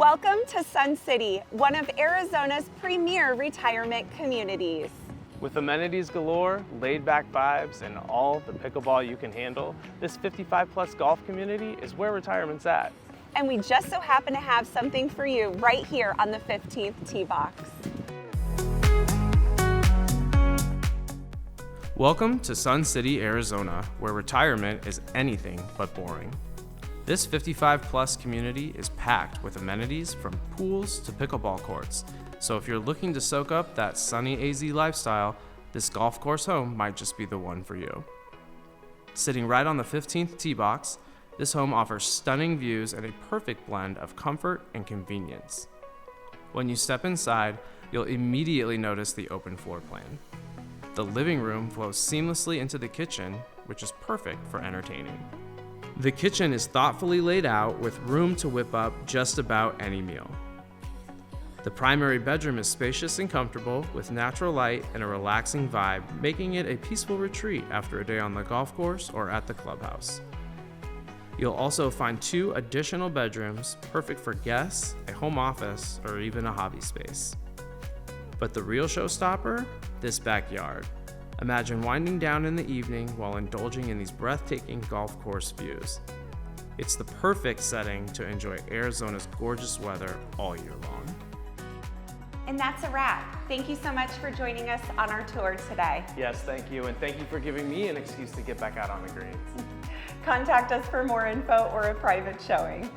Welcome to Sun City, one of Arizona's premier retirement communities. With amenities galore, laid-back vibes, and all the pickleball you can handle, this 55-plus golf community is where retirement's at. And we just so happen to have something for you right here on the 15th tee box. Welcome to Sun City, Arizona, where retirement is anything but boring. This 55-plus community is packed with amenities from pools to pickleball courts. So if you're looking to soak up that sunny AZ lifestyle, this golf course home might just be the one for you. Sitting right on the 15th tee box, this home offers stunning views and a perfect blend of comfort and convenience. When you step inside, you'll immediately notice the open floor plan. The living room flows seamlessly into the kitchen, which is perfect for entertaining. The kitchen is thoughtfully laid out with room to whip up just about any meal. The primary bedroom is spacious and comfortable with natural light and a relaxing vibe, making it a peaceful retreat after a day on the golf course or at the clubhouse. You'll also find 2 additional bedrooms, perfect for guests, a home office, or even a hobby space. But the real showstopper? This backyard. Imagine winding down in the evening while indulging in these breathtaking golf course views. It's the perfect setting to enjoy Arizona's gorgeous weather all year long. And that's a wrap. Thank you so much for joining us on our tour today. Yes, thank you, and thank you for giving me an excuse to get back out on the greens. Contact us for more info or a private showing.